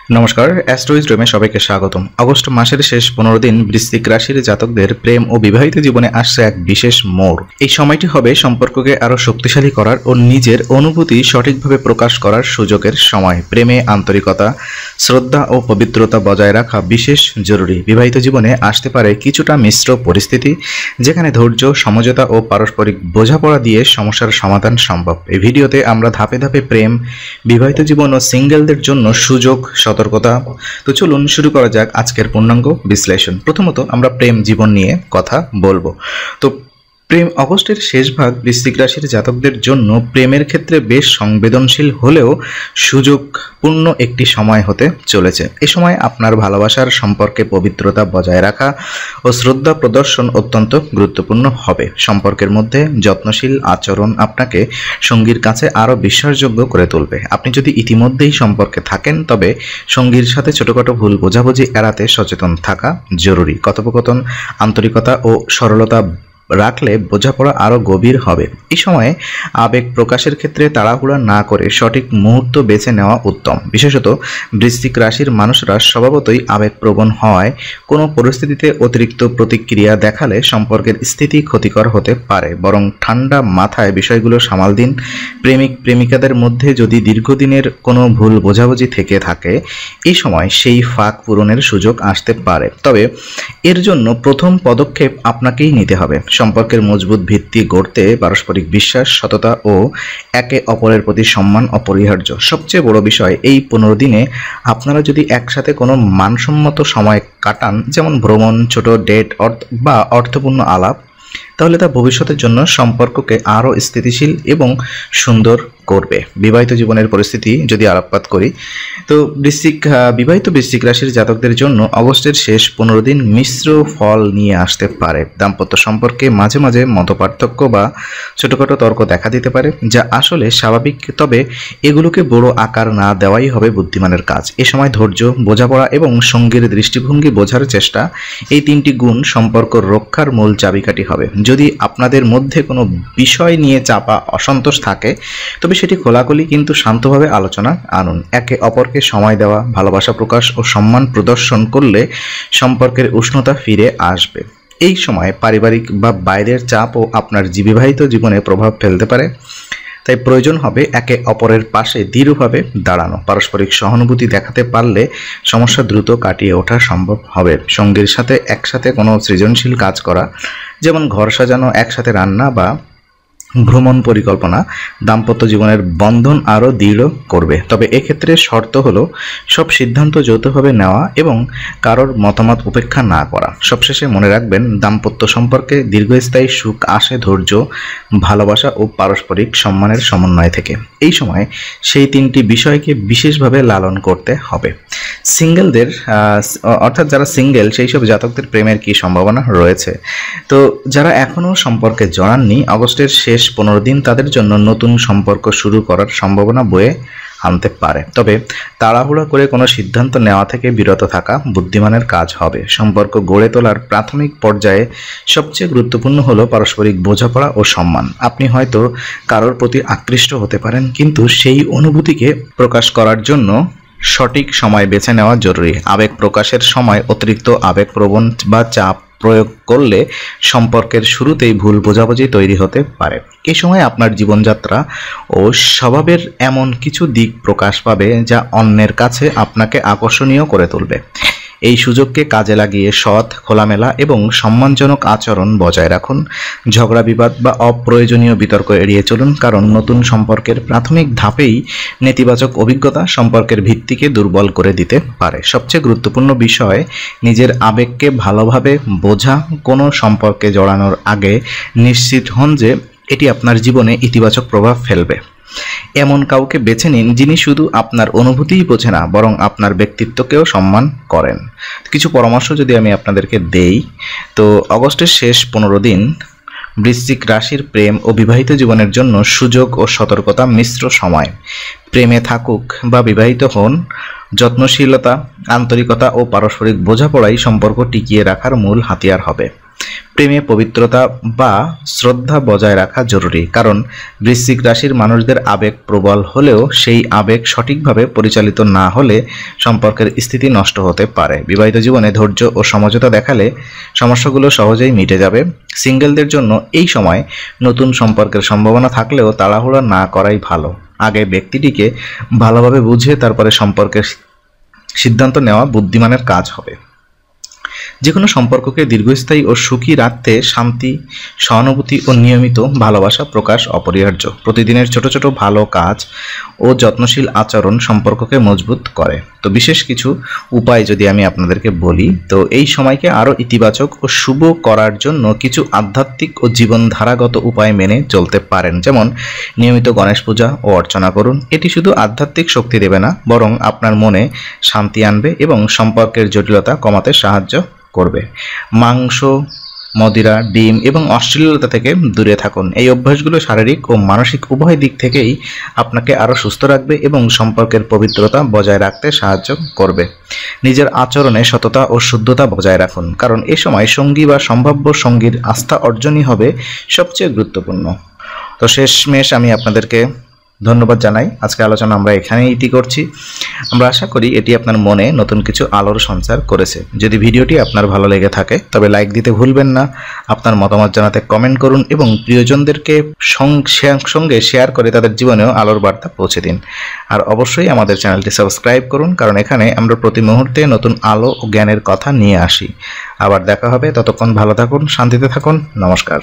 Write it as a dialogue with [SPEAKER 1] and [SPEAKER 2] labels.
[SPEAKER 1] নমস্কার, অ্যাস্ট্রোইজডমে সবাইকে স্বাগতম। আগস্ট মাসের শেষ 15 দিন বৃশ্চিক রাশির জাতকদের প্রেম ও বিবাহিত জীবনে আসছে এক বিশেষ মোড়। এই সময়টি হবে সম্পর্ককে আরও শক্তিশালী করার ও নিজের অনুভূতি সঠিকভাবে প্রকাশ করার সুযোগের সময়। প্রেমে আন্তরিকতা, শ্রদ্ধা ও পবিত্রতা বজায় রাখা বিশেষ জরুরি। বিবাহিত জীবনে আসতে পারে কিছুটা মিশ্র পরিস্থিতি, যেখানে ধৈর্য, সমঝোতা ও পারস্পরিক বোঝাপড়া দিয়ে সমস্যার সমাধান সম্ভব। এই ভিডিওতে আমরা ধাপে ধাপে প্রেম, বিবাহিত জীবন ও সিঙ্গেলদের জন্য সুযোগ, সতর্কতা। তো চলুন শুরু করা যাক আজকের পূর্ণাঙ্গ বিশ্লেষণ। প্রথমত আমরা প্রেম জীবন নিয়ে কথা বলবো। তো প্রেম অগস্টের শেষ ভাগ বৃশ্চিক রাশির জাতকদের জন্য প্রেমের ক্ষেত্রে বেশ সংবেদনশীল হলেও সুযোগপূর্ণ একটি সময় হতে চলেছে। এ সময় আপনার ভালোবাসার সম্পর্কে পবিত্রতা বজায় রাখা ও শ্রদ্ধা প্রদর্শন অত্যন্ত গুরুত্বপূর্ণ হবে। সম্পর্কের মধ্যে যত্নশীল আচরণ আপনাকে সঙ্গীর কাছে আরও বিশ্বাসযোগ্য করে তুলবে। আপনি যদি ইতিমধ্যেই সম্পর্কে থাকেন, তবে সঙ্গীর সাথে ছোটখাটো ভুল বোঝাবুঝি এড়াতে সচেতন থাকা জরুরি। কথোপকথন, আন্তরিকতা ও সরলতা রাখলে বোঝাপড়া আরও গভীর হবে। এই সময়ে আবেগ প্রকাশের ক্ষেত্রে তাড়াহুড়া না করে সঠিক মুহূর্ত বেছে নেওয়া উত্তম। বিশেষত বৃশ্চিক রাশির মানুষরা স্বভাবতই আবেগপ্রবণ হওয়ায় কোনো পরিস্থিতিতে অতিরিক্ত প্রতিক্রিয়া দেখালে সম্পর্কের স্থিতি ক্ষতিকর হতে পারে। বরং ঠান্ডা মাথায় বিষয়গুলো সামাল দিন। প্রেমিক প্রেমিকাদের মধ্যে যদি দীর্ঘদিনের কোনো ভুল বোঝাবুঝি থেকে থাকে, এই সময় সেই ফাঁক পূরণের সুযোগ আসতে পারে। তবে এর জন্য প্রথম পদক্ষেপ আপনাকেই নিতে হবে। সম্পর্কের মজবুত ভিত্তি গড়তে পারস্পরিক বিশ্বাস, সততা ও একে অপরের প্রতি সম্মান অপরিহার্য। সবচেয়ে বড় বিষয়, এই 15 দিনে আপনারা যদি একসাথে কোনো মানসম্মত সময় কাটান, যেমন ভ্রমণ, ছোট ডেট বা অর্থপূর্ণ আলাপ, তাহলে তা ভবিষ্যতের জন্য সম্পর্ককে আরও স্থিতিশীল এবং সুন্দর করবে। বিবাহিত জীবনের পরিস্থিতি যদি আলোকপাত করি, তো বিবাহিত বৃশ্চিক রাশির জাতকদের জন্য অগস্টের শেষ 15 দিন মিশ্র ফল নিয়ে আসতে পারে। দাম্পত্য সম্পর্কে মাঝে মাঝে মতপার্থক্য বা ছোটখাটো তর্ক দেখা দিতে পারে, যা আসলে স্বাভাবিক। তবে এগুলোকে বড় আকার না দেওয়াই হবে বুদ্ধিমানের কাজ। এ সময় ধৈর্য, বোঝাপড়া এবং সঙ্গীর দৃষ্টিভঙ্গি বোঝার চেষ্টা, এই তিনটি গুণ সম্পর্ক রক্ষার মূল চাবিকাঠি হবে। যদি আপনাদের মধ্যে কোনো বিষয় নিয়ে চাপা অসন্তোষ থাকে, তবে সেটি খোলাখুলি কিন্তু শান্তভাবে আলোচনা আনুন। একে অপরকে সময় দেওয়া, ভালোবাসা প্রকাশ ও সম্মান প্রদর্শন করলে সম্পর্কের উষ্ণতা ফিরে আসবে। এই সময় পারিবারিক বা বাইরের চাপও আপনার বিবাহিত জীবনে প্রভাব ফেলতে পারে, তাই প্রয়োজন হবে একে অপরের পাশে দৃঢ়ভাবে দাঁড়ানো। পারস্পরিক সহানুভূতি দেখাতে পারলে সমস্যা দ্রুত কাটিয়ে ওঠা সম্ভব হবে। সঙ্গীর সাথে একসাথে কোনো সৃজনশীল কাজ করা, যেমন ঘর সাজানো, একসাথে রান্না বা ভ্রমণ পরিকল্পনা দাম্পত্য জীবনের বন্ধন আরও দৃঢ় করবে। তবে এক্ষেত্রে শর্ত হলো সব সিদ্ধান্ত যৌথভাবে নেওয়া এবং কারোর মতামত উপেক্ষা না করা। সবশেষে মনে রাখবেন, দাম্পত্য সম্পর্কে দীর্ঘস্থায়ী সুখ আসে ধৈর্য, ভালোবাসা ও পারস্পরিক সম্মানের সমন্বয় থেকে। এই সময় সেই তিনটি বিষয়কে বিশেষভাবে লালন করতে হবে। সিঙ্গেলদের অর্থাৎ যারা সিঙ্গেল, সেই সব জাতকদের প্রেমের কী সম্ভাবনা রয়েছে? তো যারা এখনও সম্পর্কে জড়াননি, অগস্টের শেষ 15 দিন তাদের জন্য নতুন সম্পর্ক শুরু করার সম্ভাবনা বয়ে আনতে পারে। তবে তাড়াহুড়া করে কোনো সিদ্ধান্ত নেওয়া থেকে বিরত থাকা বুদ্ধিমানের কাজ হবে। সম্পর্ক গড়ে তোলার প্রাথমিক পর্যায়ে সবচেয়ে গুরুত্বপূর্ণ হলো পারস্পরিক বোঝাপড়া ও সম্মান। আপনি হয়তো কারোর প্রতি আকৃষ্ট হতে পারেন, কিন্তু সেই অনুভূতিকে প্রকাশ করার জন্য সঠিক সময় বেছে নেওয়া জরুরি। আবেগ প্রকাশের সময় অতিরিক্ত আবেগপ্রবণ বা চাপ প্রয়োগ করলে সম্পর্কের শুরুতেই ভুল বোঝাবুঝি তৈরি হতে পারে। এই সময় আপনার জীবনযাত্রা ও স্বভাবের এমন কিছু দিক প্রকাশ পাবে যা অন্যের কাছে আপনাকে আকর্ষণীয় করে তুলবে। এই সুযোগকে কাজে লাগিয়ে সৎ, খোলামেলা এবং সম্মানজনক আচরণ বজায় রাখুন। ঝগড়া, বিবাদ বা অপ্রয়োজনীয় বিতর্ক এড়িয়ে চলুন, কারণ নতুন সম্পর্কের প্রাথমিক ধাপেই নেতিবাচক অভিজ্ঞতা সম্পর্কের ভিত্তিকে দুর্বল করে দিতে পারে। সবচেয়ে গুরুত্বপূর্ণ বিষয়, নিজের আবেগকে ভালোভাবে বোঝা। কোনো সম্পর্কে জড়ানোর আগে নিশ্চিত হন যে এটি আপনার জীবনে ইতিবাচক প্রভাব ফেলবে। এমন কাউকে বেছে নিন যিনি শুধু আপনার অনুভূতিই বোঝে না, বরং আপনার ব্যক্তিত্বকেও সম্মান করেন। কিছু পরামর্শ যদি আমি আপনাদেরকে দেই, তো অগস্টের শেষ 15 দিন বৃশ্চিক রাশির প্রেম ও বিবাহিত জীবনের জন্য সুযোগ ও সতর্কতা মিশ্র সময়। প্রেমে থাকুক বা বিবাহিত হন, যত্নশীলতা, আন্তরিকতা ও পারস্পরিক বোঝাপড়াই সম্পর্ক টিকিয়ে রাখার মূল হাতিয়ার হবে। প্রেমে পবিত্রতা বা শ্রদ্ধা বজায় রাখা জরুরি, কারণ বৃশ্চিক রাশির মানুষদের আবেগ প্রবল হলেও সেই আবেগ সঠিকভাবে পরিচালিত না হলে সম্পর্কের স্থিতি নষ্ট হতে পারে। বিবাহিত জীবনে ধৈর্য ও সমঝোতা দেখালে সমস্যাগুলো সহজেই মিটে যাবে। সিঙ্গেলদের জন্য এই সময় নতুন সম্পর্কের সম্ভাবনা থাকলেও তাড়াহুড়ো না করাই ভালো। আগে ব্যক্তিটিকে ভালোভাবে বুঝে তারপরে সম্পর্কের সিদ্ধান্ত নেওয়া বুদ্ধিমানের কাজ হবে। যে কোনো সম্পর্ককে দীর্ঘস্থায়ী ও সুখী রাখতে শান্তি, সহানুভূতি ও নিয়মিত ভালোবাসা প্রকাশ অপরিহার্য। প্রতিদিনের ছোট ছোট ভালো কাজ ও যত্নশীল আচরণ সম্পর্ককে মজবুত করে। তো বিশেষ কিছু উপায় যদি আমি আপনাদেরকে বলি, তো এই সময়কে আরও ইতিবাচক ও শুভ করার জন্য কিছু আধ্যাত্মিক ও জীবনধারাগত উপায় মেনে চলতে পারেন। যেমন নিয়মিত গণেশ পূজা ও অর্চনা করুন। এটি শুধু আধ্যাত্মিক শক্তি দেবে না, বরং আপনার মনে শান্তি আনবে এবং সম্পর্কের জটিলতা কমাতে সাহায্য করবে। মাংস, মদিরা, ডিম এবং অশ্লীলতা থেকে দূরে থাকুন। এই অভ্যাসগুলো শারীরিক ও মানসিক উভয় দিক থেকেই আপনাকে আরও সুস্থ রাখবে এবং সম্পর্কের পবিত্রতা বজায় রাখতে সাহায্য করবে। নিজের আচরণে সততা ও শুদ্ধতা বজায় রাখুন, কারণ এ সময় সঙ্গী বা সম্ভাব্য সঙ্গীর আস্থা অর্জনই হবে সবচেয়ে গুরুত্বপূর্ণ। তো শেষমেশ আমি আপনাদেরকে ধন্যবাদ জানাই। আজকে আলোচনা আমরা এখানেই ইতি করছি। আমরা আশা করি এটি আপনার মনে নতুন কিছু আলোর সঞ্চার করেছে। যদি ভিডিওটি আপনার ভালো লেগে থাকে তবে লাইক দিতে ভুলবেন না। আপনার মতামত জানাতে কমেন্ট করুন এবং প্রিয়জনদেরকে সঙ্গে শেয়ার করে তাদের জীবনেও আলোর বার্তা পৌঁছে দিন। আর অবশ্যই আমাদের চ্যানেলটি সাবস্ক্রাইব করুন, কারণ এখানে আমরা প্রতি মুহূর্তে নতুন আলো ও জ্ঞানের কথা নিয়ে আসি। আবার দেখা হবে, ততক্ষণ ভালো থাকুন, শান্তিতে থাকুন। নমস্কার।